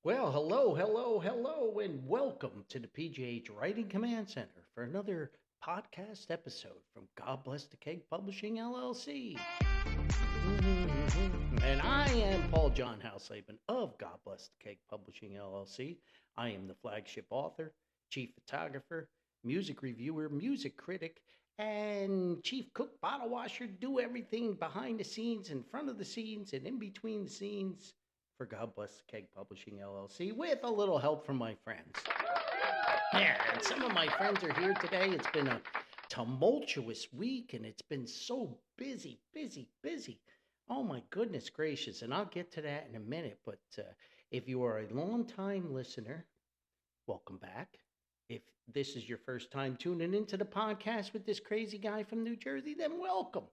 Well, hello, and welcome to the PGH Writing Command Center for another podcast episode from God Bless the Keg Publishing LLC. And I am Paul John Hausleben of God Bless the Keg Publishing LLC. I am the flagship author, chief photographer, music reviewer, music critic, and chief cook, bottle washer, do everything behind the scenes, in front of the scenes, and in between the scenes for God Bless the Keg Publishing LLC with a little help from my friends. Yeah, and some of my friends are here today. It's been a tumultuous week and it's been so busy. Oh my goodness gracious. And I'll get to that in a minute. But if you are a long-time listener, welcome back. If this is your first time tuning into the podcast with this crazy guy from New Jersey, then welcome.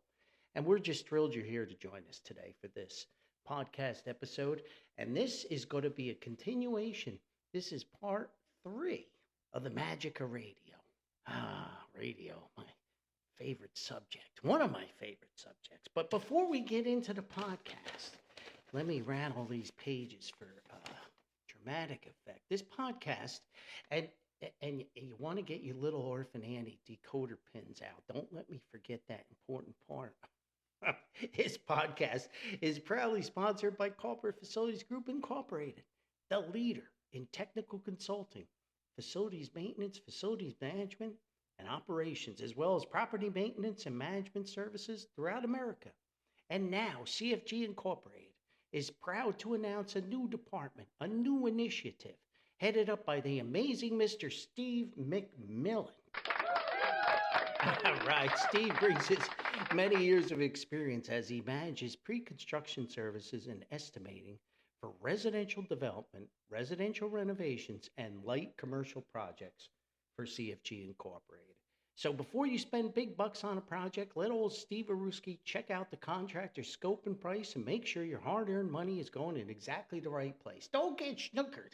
And we're just thrilled you're here to join us today for this podcast episode. And this is going to be a continuation. This is part 3 of the magic of radio. Radio, my favorite subject, one of my favorite subjects. But before we get into the podcast, let me rattle these pages for dramatic effect. This podcast, and you want to get your little Orphan Annie decoder pins out. Don't let me forget that important part. This podcast is proudly sponsored by Corporate Facilities Group Incorporated, the leader in technical consulting, facilities maintenance, facilities management, and operations, as well as property maintenance and management services throughout America. And now, CFG Incorporated is proud to announce a new department, a new initiative, headed up by the amazing Mr. Steve McMillan. All right, Steve brings his many years of experience as he manages pre-construction services and estimating for residential development, residential renovations, and light commercial projects for CFG Incorporated. So before you spend big bucks on a project, let old Steve Aruski check out the contractor's scope and price and make sure your hard-earned money is going in exactly the right place. Don't get snookered.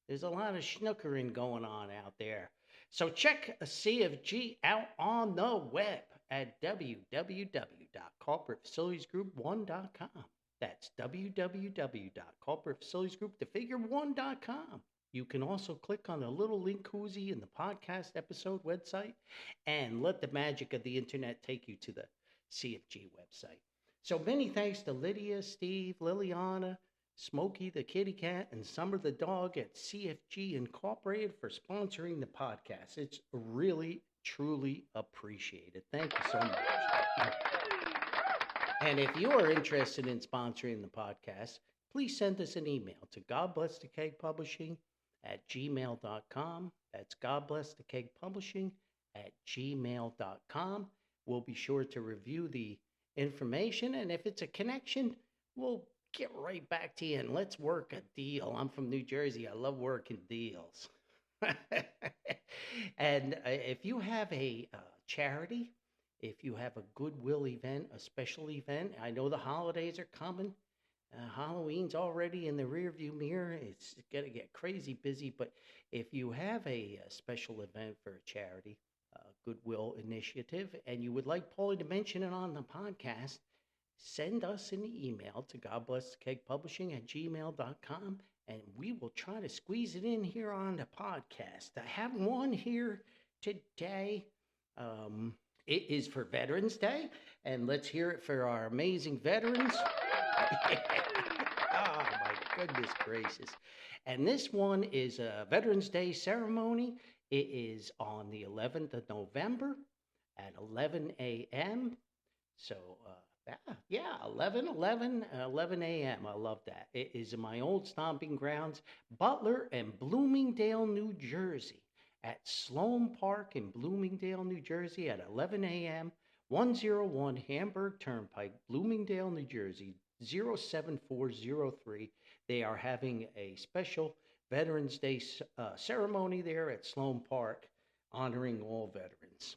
There's a lot of schnookering going on out there. So check a CFG out on the web at www.corporatefacilitiesgroup1.com. That's www.corporatefacilitiesgroup1.com. You can also click on the little link koozie in the podcast episode website and let the magic of the internet take you to the CFG website. So many thanks to Lydia, Steve, Liliana, Smokey the kitty cat, and Summer the dog at CFG Incorporated for sponsoring the podcast. It's really, truly appreciated. Thank you so much. And if you are interested in sponsoring the podcast, please send us an email to godblessthekegpublishing@gmail.com. That's godblessthekegpublishing@gmail.com. We'll be sure to review the information, and if it's a connection, we'll get right back to you and let's work a deal. I'm from New Jersey. I love working deals. And if you have a charity, if you have a goodwill event, a special event, I know the holidays are coming. Halloween's already in the rearview mirror. It's going to get crazy busy. But if you have a special event for a charity, goodwill initiative, and you would like Paulie to mention it on the podcast, send us an email to godblessthekegpublishing@gmail.com, and we will try to squeeze it in here on the podcast. I have one here today. It is for Veterans Day, and let's hear it for our amazing veterans. Oh, my goodness gracious. And this one is a Veterans Day ceremony. It is on the 11th of November at 11 a.m. So, 11 a.m. I love that. It is in my old stomping grounds, Butler and Bloomingdale, New Jersey, at Sloan Park in Bloomingdale, New Jersey at 11 a.m., 101 Hamburg Turnpike, Bloomingdale, New Jersey, 07403. They are having a special Veterans Day ceremony there at Sloan Park, honoring all veterans.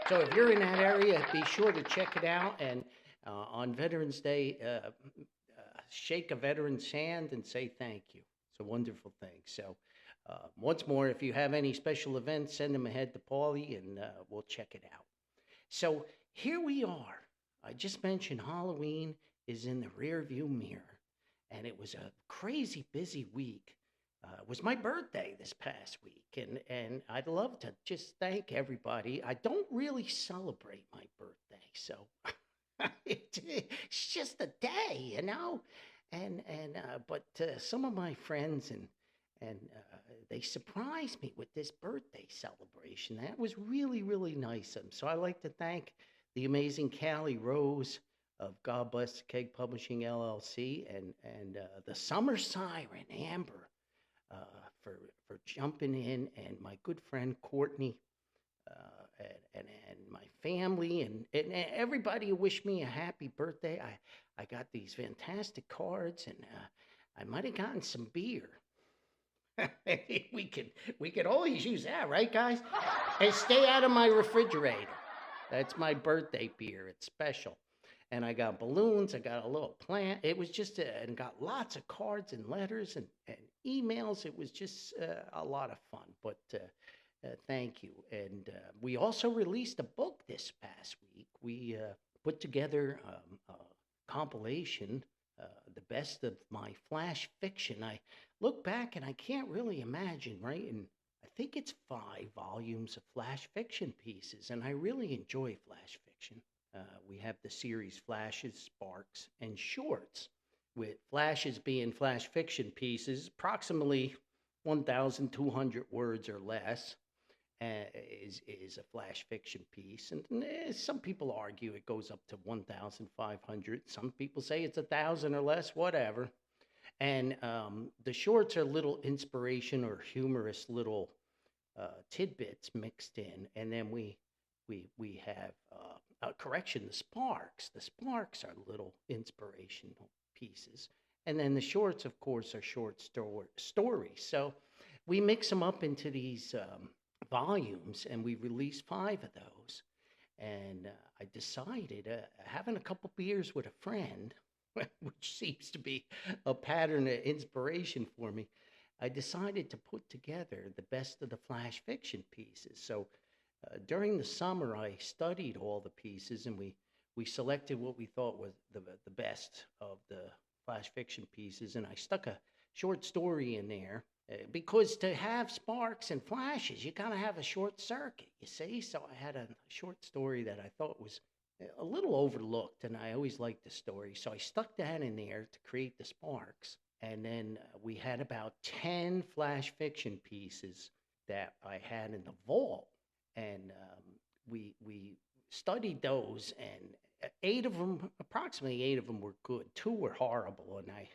So if you're in that area, be sure to check it out. And on Veterans Day, shake a veteran's hand and say thank you. It's a wonderful thing. So once more, if you have any special events, send them ahead to Paulie and we'll check it out. So here we are. I just mentioned Halloween is in the rear view mirror. and it was a crazy busy week. It was my birthday this past week, and I'd love to just thank everybody. I don't really celebrate my birthday, so it's just a day, but some of my friends and they surprised me with this birthday celebration. That was really really nice of them. So I like to thank the amazing Callie Rose of God Bless the Keg Publishing LLC and the Summer Siren Amber uh, for jumping in, and my good friend Courtney and my family and everybody who wished me a happy birthday. I got these fantastic cards, and I might have gotten some beer. we could we could always use that, right, guys? And stay out of my refrigerator. That's my birthday beer. It's special. And I got balloons. I got a little plant. It was just, and got lots of cards and letters and emails. It was just a lot of fun. But thank you. And we also released a book this past week. We put together a compilation, the best of my flash fiction. I look back and I can't really imagine, right? And I think it's 5 volumes of flash fiction pieces, and I really enjoy flash fiction. We have the series Flashes, Sparks, and Shorts, with Flashes being flash fiction pieces, approximately 1,200 words or less. Is a flash fiction piece, and some people argue it goes up to 1,500. Some people say it's 1,000 or less, whatever. And the shorts are little inspiration or humorous little tidbits mixed in, and then we have correction, the sparks. The sparks are little inspirational pieces, and then the shorts, of course, are short stories. So we mix them up into these volumes, and we released 5 of those. And I decided, having a couple beers with a friend, which seems to be a pattern of inspiration for me, I decided to put together the best of the flash fiction pieces. So during the summer, I studied all the pieces, and we selected what we thought was the best of the flash fiction pieces, and I stuck a short story in there. Because to have sparks and flashes, you gotta have a short circuit, you see? So I had a short story that I thought was a little overlooked, and I always liked the story. So I stuck that in there to create the sparks. And then we had about 10 flash fiction pieces that I had in the vault. And we studied those, and 8 of them, approximately 8 of them, were good. 2 were horrible, and I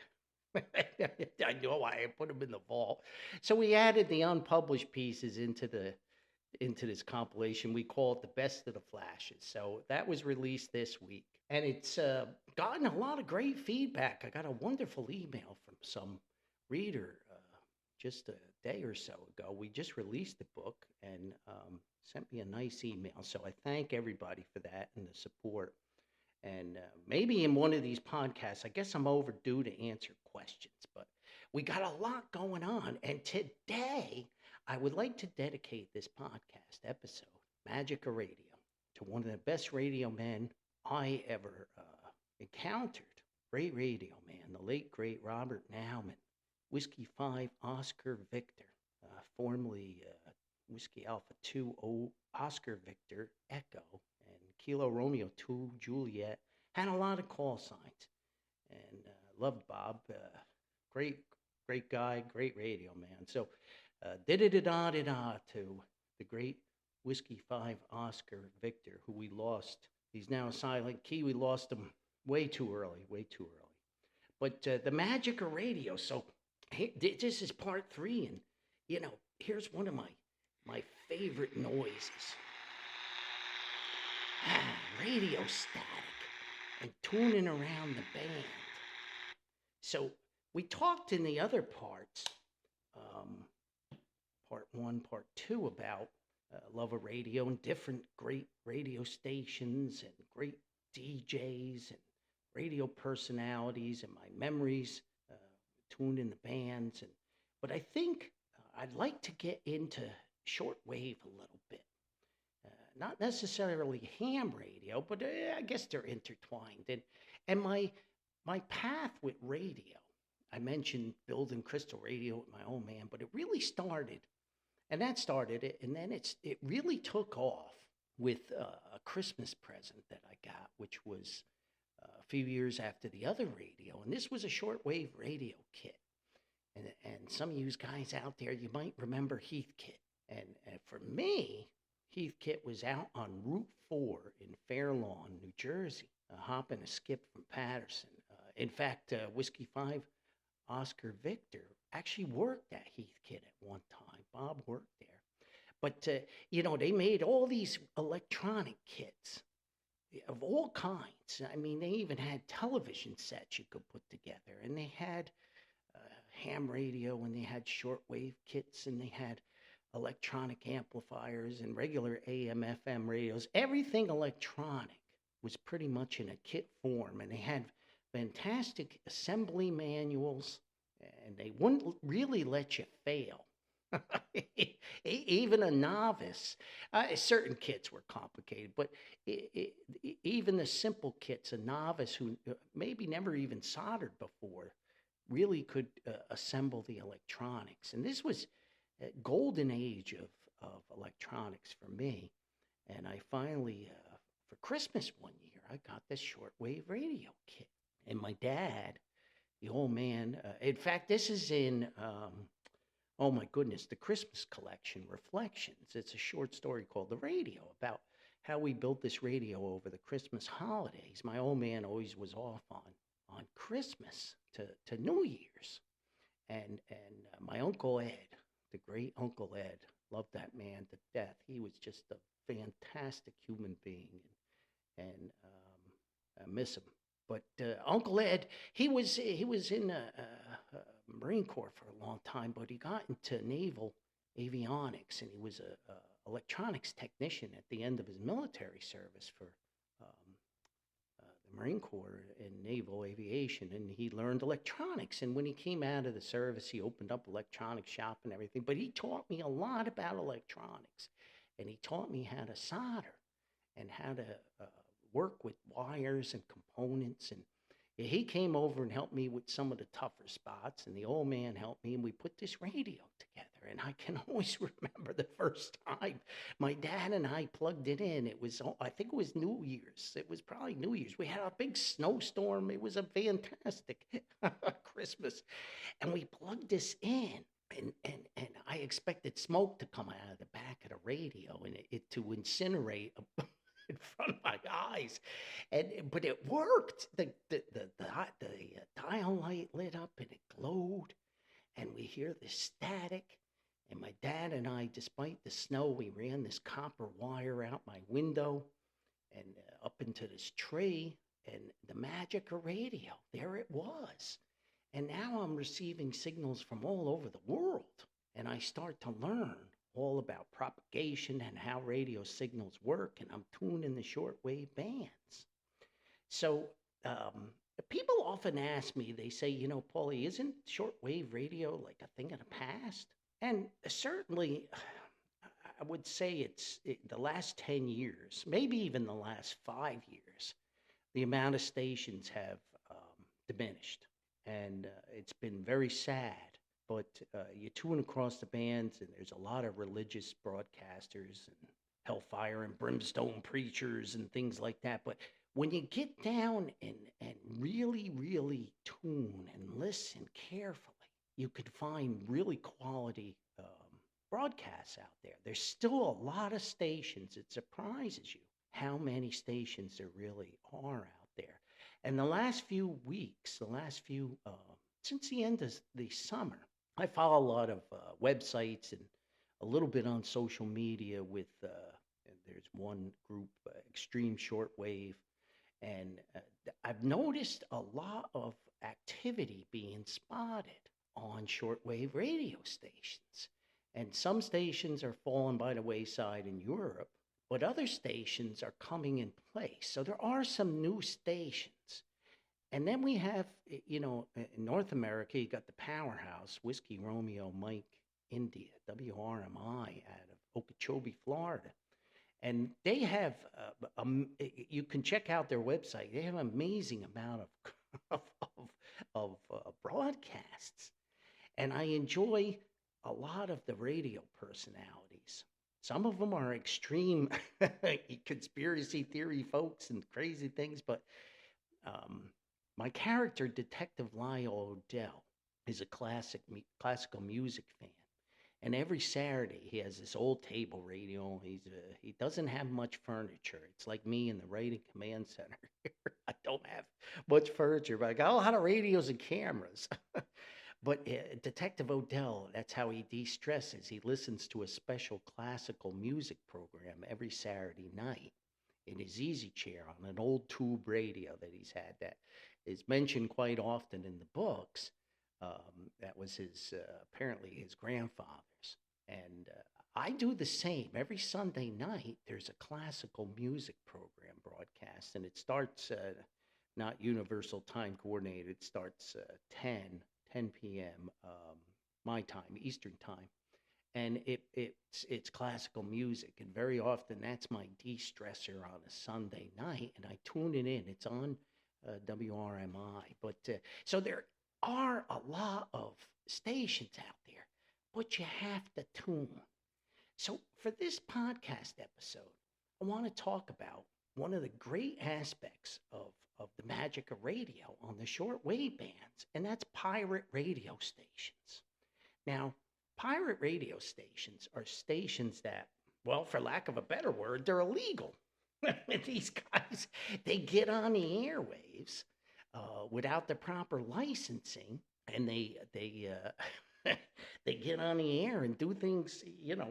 know why I put them in the vault. So we added the unpublished pieces into this compilation. We call it the best of the flashes. So that was released this week, and it's gotten a lot of great feedback. I got a wonderful email from some reader just a day or so ago. We just released the book, and sent me a nice email. So I thank everybody for that and the support. And maybe in one of these podcasts, I guess I'm overdue to answer questions, but we got a lot going on. And today, I would like to dedicate this podcast episode, Magic of Radio, to one of the best radio men I ever encountered. Great radio man, the late, great Robert Nauman, Whiskey 5 Oscar Victor, formerly Whiskey Alpha 2 Oscar Victor Echo, and Kilo Romeo 2 Juliet. Had a lot of call signs, and loved Bob. Great guy, great radio man. So da-da-da-da-da-da to the great Whiskey 5 Oscar Victor, who we lost. He's now a silent key. We lost him way too early. But the magic of radio. So this is part 3, and here's one of my favorite noises. Radio static and tuning around the band. So we talked in the other parts, part 1, part 2, about love of radio and different great radio stations and great DJs and radio personalities and my memories tuned in the bands. But I think I'd like to get into shortwave a little bit. Not necessarily ham radio, but I guess they're intertwined. And my path with radio I mentioned building crystal radio with my old man, but it really started, and that started it, and then it really took off with a Christmas present that I got, which was a few years after the other radio, and this was a shortwave radio kit. And some of you guys out there, you might remember Heathkit. And for me, Heathkit was out on Route 4 in Fair Lawn, New Jersey, a hop and a skip from Patterson. In fact, Whiskey 5 Oscar Victor actually worked at Heathkit at one time. Bob worked there. But, they made all these electronic kits of all kinds. I mean, they even had television sets you could put together. And they had ham radio, and they had shortwave kits, and they had electronic amplifiers and regular AM, FM radios. Everything electronic was pretty much in a kit form. And they had fantastic assembly manuals, and they wouldn't really let you fail. Even a novice, certain kits were complicated, but even the simple kits, a novice who maybe never even soldered before really could assemble the electronics. And this was a golden age of electronics for me. And I finally, for Christmas one year, I got this shortwave radio kit. And my dad, the old man, in fact, this is in, oh my goodness, the Christmas collection, Reflections. It's a short story called The Radio, about how we built this radio over the Christmas holidays. My old man always was off on Christmas to New Year's. And my Uncle Ed, the great Uncle Ed, loved that man to death. He was just a fantastic human being, and I miss him. But Uncle Ed, he was in the Marine Corps for a long time, but he got into naval avionics, and he was a electronics technician at the end of his military service for the Marine Corps in naval aviation, and he learned electronics. And when he came out of the service, he opened up electronics shop and everything. But he taught me a lot about electronics, and he taught me how to solder and how to work with wires and components. And he came over and helped me with some of the tougher spots, and the old man helped me, and we put this radio together. And I can always remember the first time my dad and I plugged it in. It was, I think it was New Year's. It was probably New Year's. We had a big snowstorm. It was a fantastic Christmas. And we plugged this in, and I expected smoke to come out of the back of the radio and it to incinerate in front of my eyes, but it worked. The dial light lit up and it glowed, and we hear the static. And my dad and I, despite the snow, we ran this copper wire out my window and up into this tree, and the magic of radio, there it was. And now I'm receiving signals from all over the world, and I start to learn all about propagation and how radio signals work, and I'm tuning the shortwave bands. So people often ask me, they say, Paulie, isn't shortwave radio like a thing of the past? And certainly, I would say the last 10 years, maybe even the last 5 years, the amount of stations have diminished, and it's been very sad. But you tune across the bands, and there's a lot of religious broadcasters and hellfire and brimstone preachers and things like that. But when you get down and really, really tune and listen carefully, you could find really quality broadcasts out there. There's still a lot of stations. It surprises you how many stations there really are out there. And the last few weeks, since the end of the summer, I follow a lot of websites and a little bit on social media with, there's one group, Extreme Shortwave, and I've noticed a lot of activity being spotted on shortwave radio stations. And some stations are falling by the wayside in Europe, but other stations are coming in place. So there are some new stations. And then we have, in North America, you got the powerhouse, Whiskey Romeo Mike India, WRMI, out of Okeechobee, Florida. And they have, you can check out their website. They have an amazing amount of of broadcasts. And I enjoy a lot of the radio personalities. Some of them are extreme conspiracy theory folks and crazy things, but um, my character, Detective Lyle Odell, is a classical music fan. And every Saturday he has this old table radio. He doesn't have much furniture. It's like me in the writing command center. I don't have much furniture, but I got a lot of radios and cameras. But Detective Odell, that's how he de-stresses. He listens to a special classical music program every Saturday night in his easy chair on an old tube radio that he's had that is mentioned quite often in the books. That was his apparently his grandfather's, and I do the same every Sunday night. There's a classical music program broadcast, and it starts not universal time coordinated. It starts 10 p.m. My time, Eastern time, and it's classical music, and very often that's my de-stressor on a Sunday night, and I tune it in. It's on WRMI, but so there are a lot of stations out there, but you have to tune. So for this podcast episode, I want to talk about one of the great aspects of the magic of radio on the shortwave bands, and that's pirate radio stations. Now, pirate radio stations are stations that, well, for lack of a better word, they're illegal. These guys, they get on the airwaves without the proper licensing, and they get on the air and do things,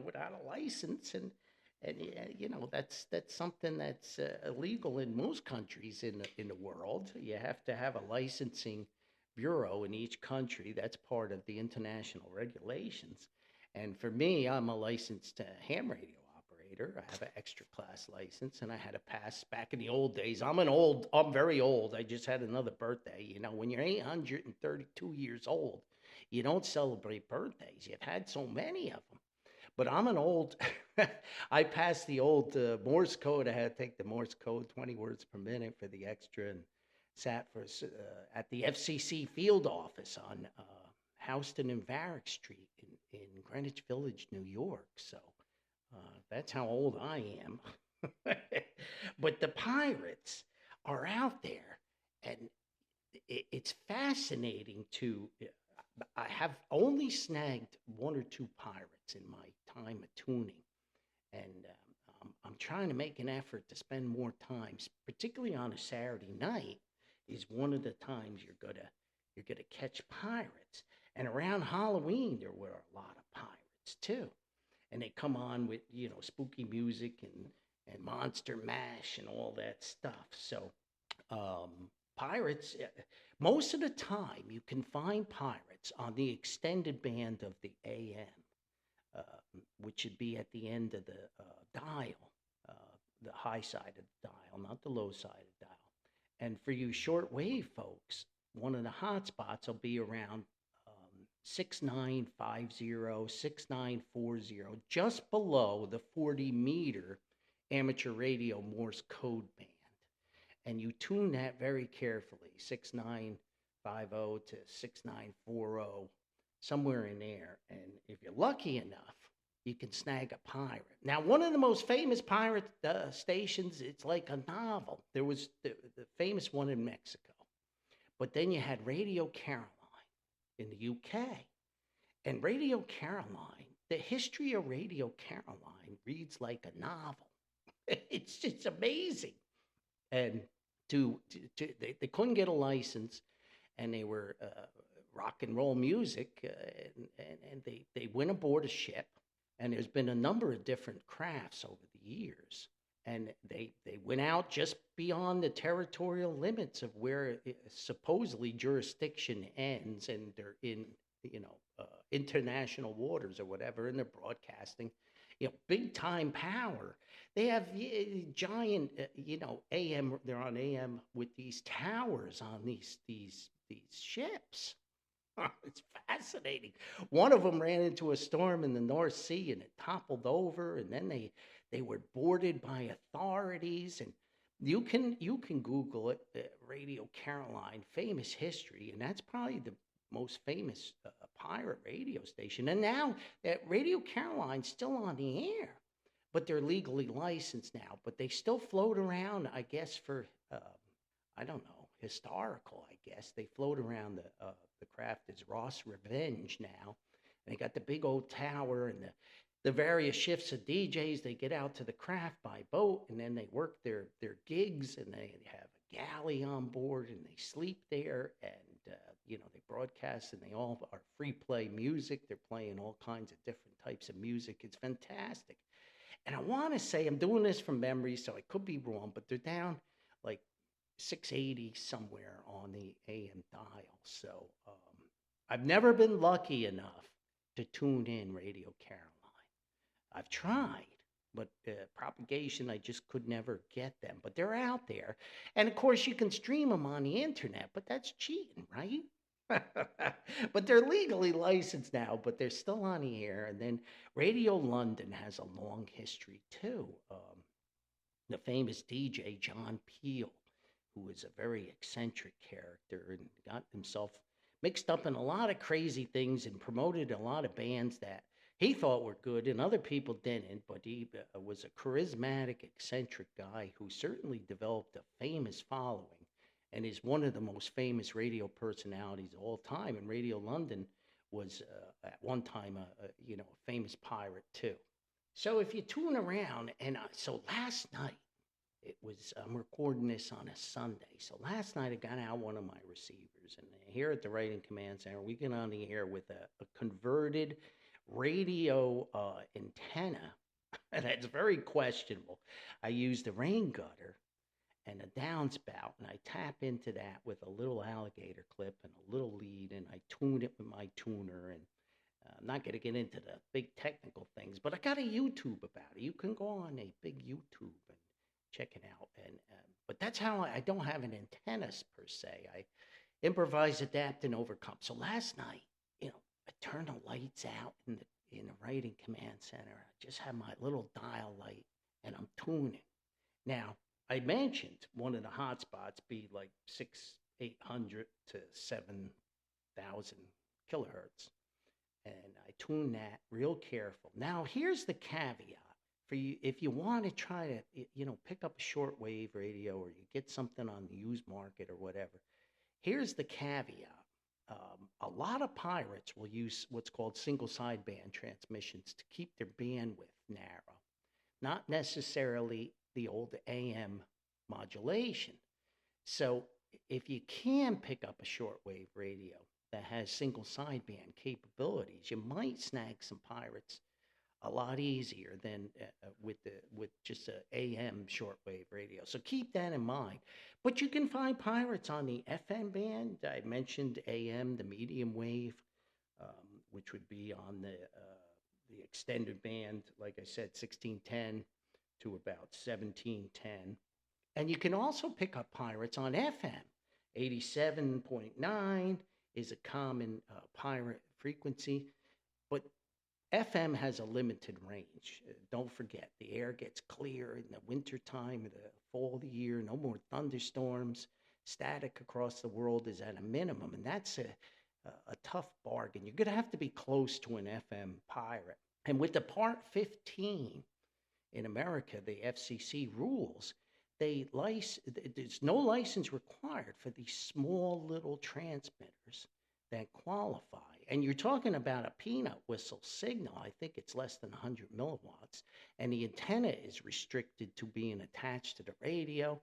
without a license, and that's something that's illegal in most countries in the world. You have to have a licensing bureau in each country. That's part of the international regulations. And for me, I'm a licensed ham radio operator. I have an extra class license, and I had to pass back in the old days. I'm very old. I just had another birthday. When you're 832 years old, you don't celebrate birthdays. You've had so many of them. But I'm an old, I passed the old Morse code. I had to take the Morse code, 20 words per minute for the extra, and sat at the FCC field office on Houston and Varick Street in Greenwich Village, New York. So that's how old I am. But the pirates are out there, and it's fascinating to. I have only snagged one or two pirates in my time of tuning, and I'm trying to make an effort to spend more time, particularly on a Saturday night. Is one of the times you're gonna catch pirates, and around Halloween there were a lot of pirates too, and they come on with spooky music and monster mash and all that stuff. So pirates, most of the time you can find pirates on the extended band of the AM, which would be at the end of the dial, the high side of the dial, not the low side of the dial. And for you shortwave folks, one of the hot spots will be around 6950, 6940, just below the 40-meter amateur radio Morse code band. And you tune that very carefully, 6950 to 6940, somewhere in there. And if you're lucky enough, you can snag a pirate. Now, one of the most famous pirate stations, it's like a novel. There was the famous one in Mexico. But then you had Radio Caroline in the UK. And Radio Caroline, the history of Radio Caroline reads like a novel. It's just amazing. And they couldn't get a license, and they were rock and roll music, and they went aboard a ship, and there's been a number of different crafts over the years, and they went out just beyond the territorial limits of where supposedly jurisdiction ends, and they're in international waters or whatever, and they're broadcasting big time power. They have giant, AM. They're on AM with these towers on these ships. It's fascinating. One of them ran into a storm in the North Sea, and it toppled over. And then they were boarded by authorities. You can Google it, Radio Caroline, famous history, and that's probably the most famous pirate radio station. And now that Radio Caroline's still on the air, but they're legally licensed now. But they still float around, I guess, for I don't know, historical. I guess they float around the craft as Ross Revenge now, and they got the big old tower and the various shifts of DJs. They get out to the craft by boat, and then they work their gigs, and they have a galley on board, and they sleep there, and they broadcast, and they all are free play music. They're playing all kinds of different types of music. It's fantastic, and I want to say I'm doing this from memory, so I could be wrong, but they're down like 680 somewhere on the AM dial. So I've never been lucky enough to tune in Radio Caroline. I've tried, but propagation, I just could never get them. But they're out there. And of course, you can stream them on the internet, but that's cheating, right? But they're legally licensed now, but they're still on the air. And then Radio London has a long history too. The famous DJ John Peel, who was a very eccentric character and got himself mixed up in a lot of crazy things and promoted a lot of bands that he thought were good and other people didn't. But he was a charismatic, eccentric guy who certainly developed a famous following and is one of the most famous radio personalities of all time. And Radio London was at one time a famous pirate too. So if you tune around, and so last night, I'm recording this on a Sunday. So last night I got out one of my receivers, and here at the Writing Command Center, we get on the air with a converted radio antenna, and it's very questionable. I used a rain gutter and a downspout, and I tap into that with a little alligator clip and a little lead, and I tune it with my tuner. And I'm not going to get into the big technical things, but I got a YouTube about it. You can go on a big YouTube and check it out. And but that's how I don't have an antenna per se. I improvise, adapt, and overcome. So last night, I turned the lights out in the Writing Command Center. I just have my little dial light, and I'm tuning. Now, I mentioned one of the hot spots be like 800 to 7,000 kilohertz, and I tune that real careful. Now, here's the caveat for you: if you want to try to, pick up a shortwave radio, or you get something on the used market or whatever. Here's the caveat. A lot of pirates will use what's called single sideband transmissions to keep their bandwidth narrow, not necessarily the old AM modulation. So if you can pick up a shortwave radio that has single sideband capabilities, you might snag some pirates a lot easier than with just a AM shortwave radio. So keep that in mind. But you can find pirates on the FM band. I mentioned AM, the medium wave, which would be on the extended band, like I said, 1610 to about 1710. And you can also pick up pirates on FM. 87.9 is a common pirate frequency, but FM has a limited range. Don't forget, the air gets clear in the wintertime, in the fall of the year, no more thunderstorms. Static across the world is at a minimum, and that's a tough bargain. You're going to have to be close to an FM pirate. And with the Part 15 in America, the FCC rules, there's no license required for these small little transmitters that qualify. And you're talking about a peanut whistle signal. I think it's less than 100 milliwatts. And the antenna is restricted to being attached to the radio.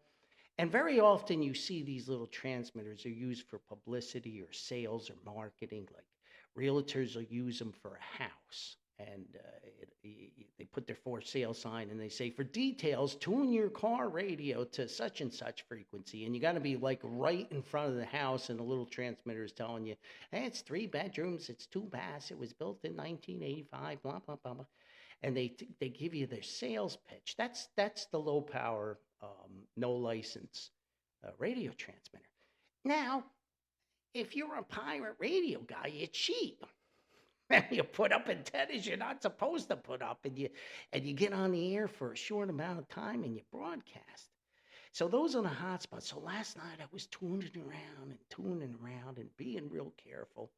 And very often you see these little transmitters are used for publicity or sales or marketing. Like realtors will use them for a house. And they put their for sale sign and they say, for details, tune your car radio to such and such frequency. And you got to be like right in front of the house, and the little transmitter is telling you, hey, it's 3 bedrooms, it's 2 baths, it was built in 1985, blah, blah, blah, blah. And they give you their sales pitch. That's the low power, no license radio transmitter. Now, if you're a pirate radio guy, you cheat. You put up antennas you're not supposed to put up, and you get on the air for a short amount of time and you broadcast. So those are the hot spots. So last night I was tuning around and being real careful,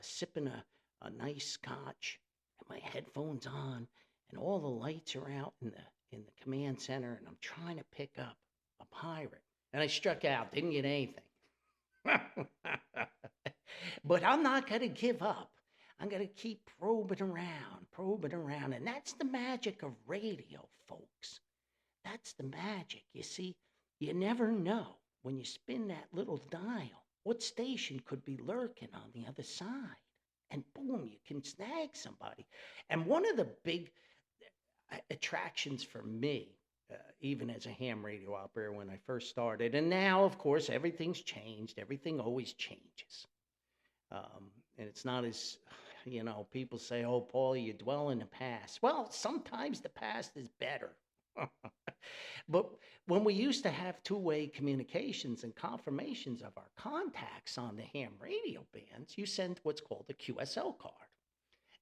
sipping a nice scotch, and my headphones on, and all the lights are out in the command center, and I'm trying to pick up a pirate. And I struck out, didn't get anything. But I'm not going to give up. I'm going to keep probing around. And that's the magic of radio, folks. That's the magic. You see, you never know when you spin that little dial what station could be lurking on the other side. And boom, you can snag somebody. And one of the big attractions for me, even as a ham radio operator when I first started, and now, of course, everything's changed. Everything always changes. And it's not as, people say, oh, Paulie, you dwell in the past. Well, sometimes the past is better. But when we used to have two-way communications and confirmations of our contacts on the ham radio bands, you sent what's called a QSL card.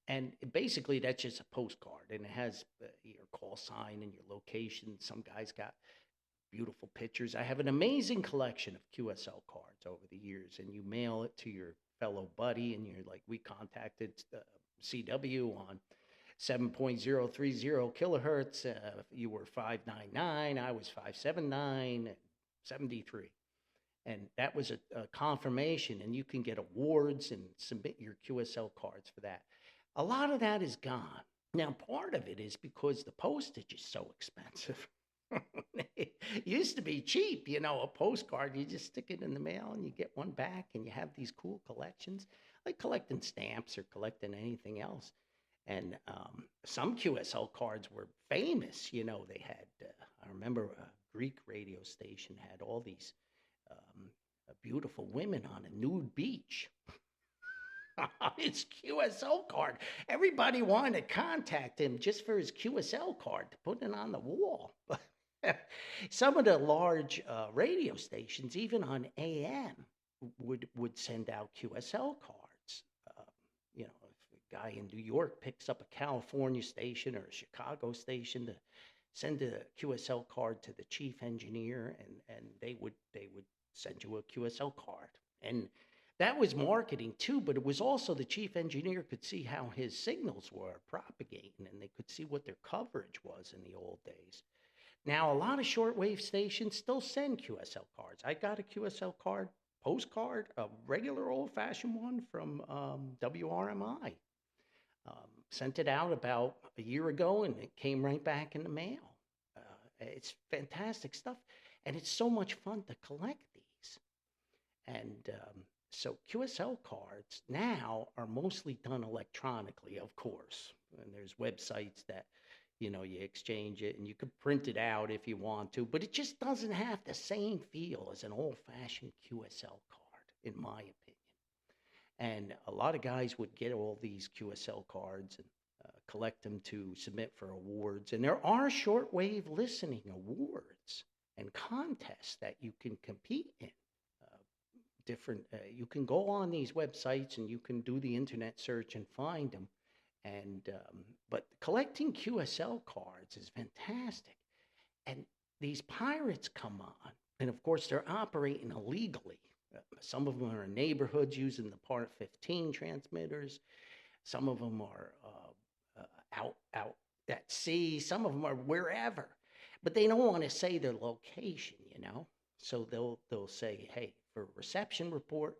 And basically, that's just a postcard, and it has your call sign and your location. Some guys got beautiful pictures. I have an amazing collection of QSL cards over the years, and you mail it to your fellow buddy, and you're like, we contacted CW on 7.030 kilohertz. You were 599, I was 579, 73. And that was a confirmation, and you can get awards and submit your QSL cards for that. A lot of that is gone. Now, part of it is because the postage is so expensive. It used to be cheap, a postcard. You just stick it in the mail and you get one back, and you have these cool collections, like collecting stamps or collecting anything else. And some QSL cards were famous. They had, I remember a Greek radio station had all these beautiful women on a nude beach. His QSL card. Everybody wanted to contact him just for his QSL card to put it on the wall. Some of the large radio stations, even on AM, would send out QSL cards. If a guy in New York picks up a California station or a Chicago station, to send a QSL card to the chief engineer, and they would send you a QSL card. And that was marketing too, but it was also the chief engineer could see how his signals were propagating, and they could see what their coverage was in the old days. Now, a lot of shortwave stations still send QSL cards. I got a QSL card, postcard, a regular old-fashioned one from WRMI. Sent it out about a year ago, and it came right back in the mail. It's fantastic stuff, and it's so much fun to collect these. And so QSL cards now are mostly done electronically, of course. And there's websites that, you exchange it, and you can print it out if you want to, but it just doesn't have the same feel as an old-fashioned QSL card, in my opinion. And a lot of guys would get all these QSL cards and collect them to submit for awards. And there are shortwave listening awards and contests that you can compete in. You can go on these websites and you can do the internet search and find them. And but collecting QSL cards is fantastic. And these pirates come on, and of course they're operating illegally. Some of them are in neighborhoods using the Part 15 transmitters. Some of them are out at sea. Some of them are wherever, but they don't want to say their location, So they'll say, hey, for a reception report,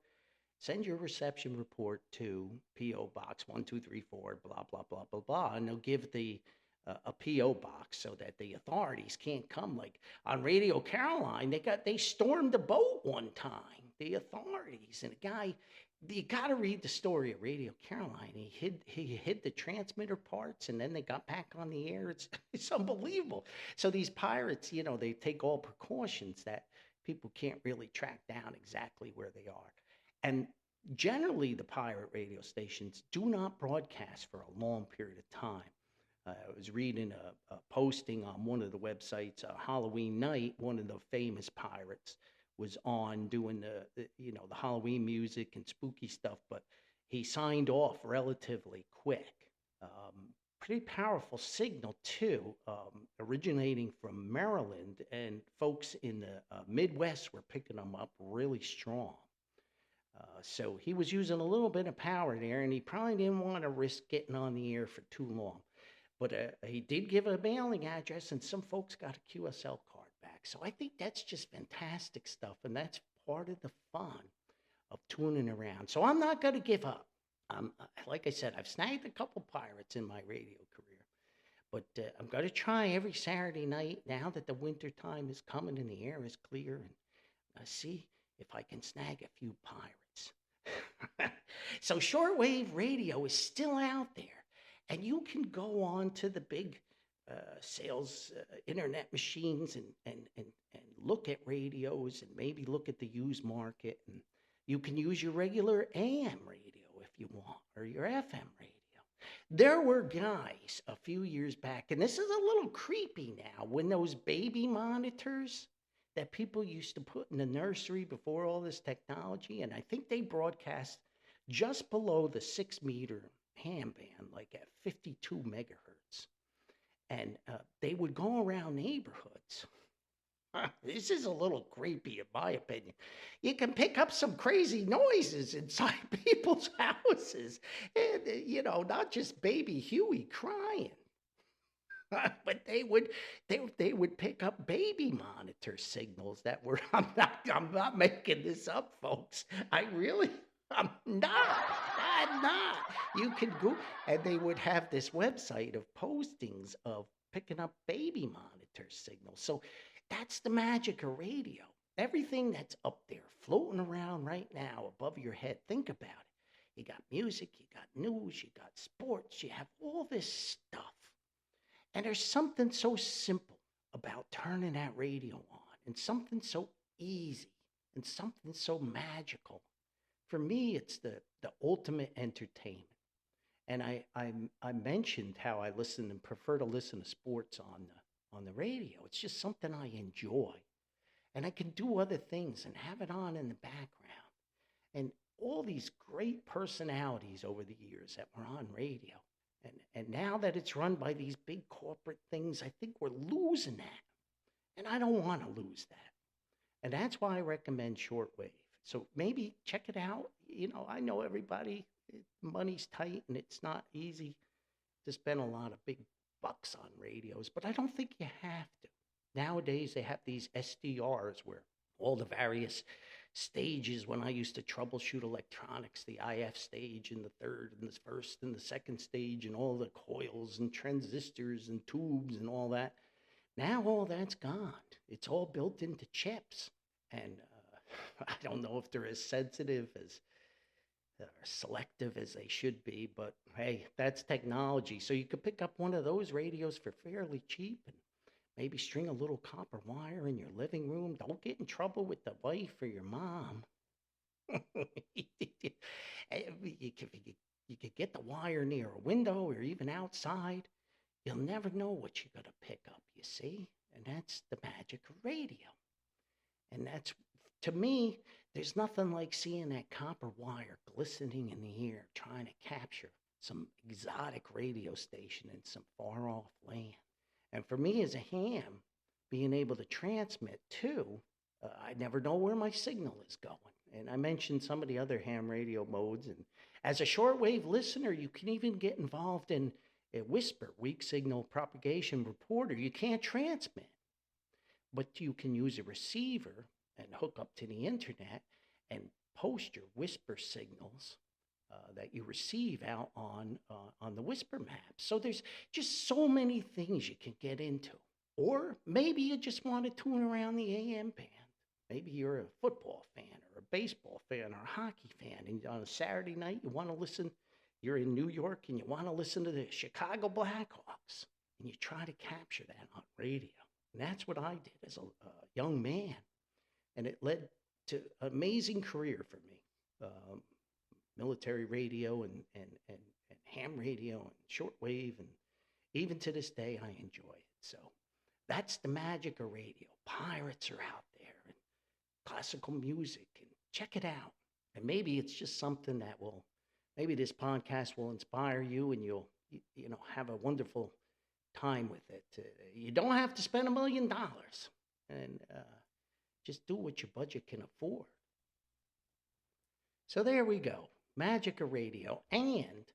send your reception report to P.O. Box 1234, blah, blah, blah, blah, blah. And they'll give a P.O. box so that the authorities can't come. Like on Radio Caroline, they stormed the boat one time, the authorities. And a guy, you got to read the story of Radio Caroline. He hid the transmitter parts, and then they got back on the air. It's unbelievable. So these pirates, they take all precautions that people can't really track down exactly where they are. And generally, the pirate radio stations do not broadcast for a long period of time. I was reading a posting on one of the websites, Halloween night, one of the famous pirates was on doing the Halloween music and spooky stuff, but he signed off relatively quick. pretty powerful signal too, originating from Maryland, and folks in the Midwest were picking them up really strong. So he was using a little bit of power there, and he probably didn't want to risk getting on the air for too long. But he did give a mailing address, and some folks got a QSL card back. So I think that's just fantastic stuff, and that's part of the fun of tuning around. So I'm not going to give up. Like I said, I've snagged a couple pirates in my radio career, but I'm going to try every Saturday night now that the winter time is coming and the air is clear, and see if I can snag a few pirates. So shortwave radio is still out there, and you can go on to the big sales internet machines and look at radios and maybe look at the used market, and you can use your regular AM radio if you want, or your FM radio. There were guys a few years back, and this is a little creepy now, when those baby monitors that people used to put in the nursery before all this technology, and I think they broadcast just below the 6 meter ham band, like at 52 megahertz. And they would go around neighborhoods. This is a little creepy, in my opinion. You can pick up some crazy noises inside people's houses. And, not just baby Huey crying. But they would pick up baby monitor signals that were I'm not making this up, folks. I'm not. You can go, and they would have this website of postings of picking up baby monitor signals. So that's the magic of radio. Everything that's up there floating around right now above your head, think about it. You got music, you got news, you got sports, you have all this stuff. And there's something so simple about turning that radio on, and something so easy, and something so magical. For me, it's the ultimate entertainment. And I mentioned how I listen and prefer to listen to sports on the radio. It's just something I enjoy. And I can do other things and have it on in the background. And all these great personalities over the years that were on radio. And now that it's run by these big corporate things, I think we're losing that. And I don't want to lose that. And that's why I recommend shortwave. So maybe check it out. I know everybody, money's tight and it's not easy to spend a lot of big bucks on radios, but I don't think you have to. Nowadays, they have these SDRs where all the various stages, when I used to troubleshoot electronics, the IF stage and the third and the first and the second stage, and all the coils and transistors and tubes and all that. Now all that's gone. It's all built into chips. And I don't know if they're as sensitive as selective as they should be, but hey, that's technology. So you could pick up one of those radios for fairly cheap and maybe string a little copper wire in your living room. Don't get in trouble with the wife or your mom. You could get the wire near a window or even outside. You'll never know what you're going to pick up, you see? And that's the magic of radio. And that's, to me, there's nothing like seeing that copper wire glistening in the air, trying to capture some exotic radio station in some far-off land. And for me as a ham, being able to transmit too, I never know where my signal is going. And I mentioned some of the other ham radio modes. And as a shortwave listener, you can even get involved in a whisper, weak signal propagation reporter. You can't transmit, but you can use a receiver and hook up to the internet and post your whisper signals that you receive out on the whisper map. So there's just so many things you can get into. Or maybe you just want to tune around the AM band. Maybe you're a football fan or a baseball fan or a hockey fan, and on a Saturday night you want to listen, you're in New York and you want to listen to the Chicago Blackhawks, and you try to capture that on radio. And that's what I did as a young man. And it led to an amazing career for me. Military radio and ham radio and shortwave, and even to this day I enjoy it. So that's the magic of radio. Pirates are out there, and classical music, and check it out. And maybe it's just something that maybe this podcast will inspire you, and you'll have a wonderful time with it. You don't have to spend $1 million, and just do what your budget can afford. So there we go, Magic of Radio, and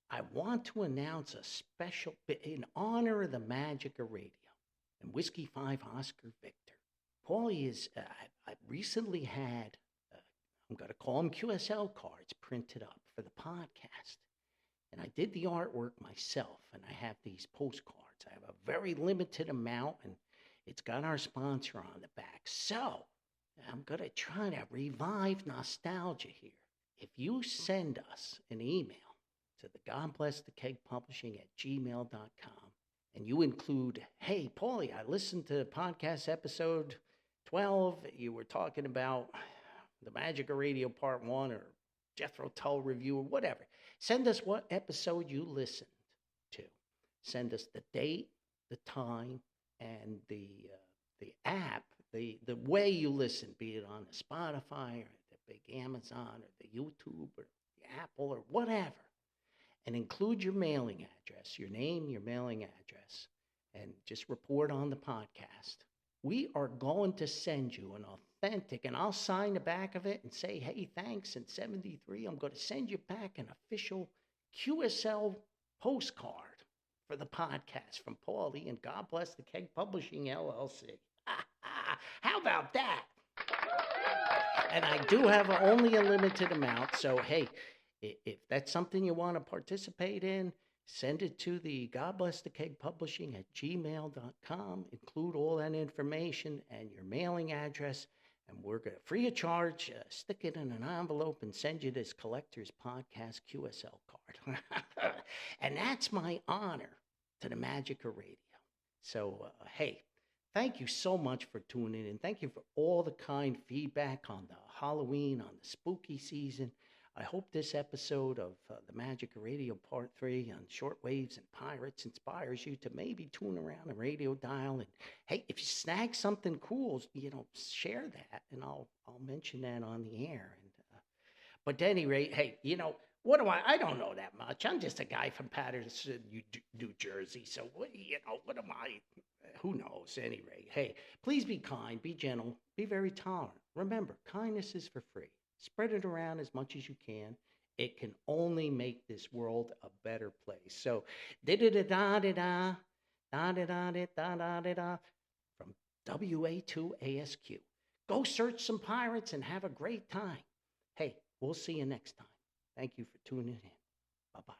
I want to announce a special in honor of the Magic of Radio and Whiskey 5 Oscar Victor. Paulie is, I recently had, I'm going to call them QSL cards printed up for the podcast. And I did the artwork myself, and I have these postcards. I have a very limited amount, and it's got our sponsor on the back. So I'm going to try to revive nostalgia here. If you send us an email to the godblessthekegpublishing@gmail.com, and you include, hey, Paulie, I listened to podcast episode 12. You were talking about the Magic of Radio Part 1 or Jethro Tull review or whatever. Send us what episode you listened to. Send us the date, the time, and the app, the way you listen, be it on the Spotify or the big Amazon or the YouTube or the Apple or whatever. And include your mailing address, your name, your mailing address, and just report on the podcast. We are going to send you an authentic, and I'll sign the back of it and say, hey, thanks. And 73, I'm going to send you back an official QSL postcard for the podcast from Paulie and God Bless the Keg Publishing, LLC. How about that? And I do have only a limited amount, so hey, if that's something you want to participate in, send it to the godblessthekegpublishing@gmail.com. Include all that information and your mailing address, and we're going to, free of charge, stick it in an envelope and send you this Collector's Podcast QSL card. And that's my honor to the Magic of Radio. So, hey, thank you so much for tuning in. Thank you for all the kind feedback on the Halloween, on the spooky season. I hope this episode of the Magic of Radio Part 3 on Shortwaves and Pirates inspires you to maybe tune around a radio dial. And hey, if you snag something cool, share that, and I'll mention that on the air. And but at any rate, hey, what do I don't know that much. I'm just a guy from Patterson, New Jersey. So what am I? Who knows? At any rate, hey, please be kind, be gentle, be very tolerant. Remember, kindness is for free. Spread it around as much as you can. It can only make this world a better place. So, da-da-da-da-da-da, da-da-da-da-da-da-da, from WA2ASQ. Go search some pirates and have a great time. Hey, we'll see you next time. Thank you for tuning in. Bye-bye.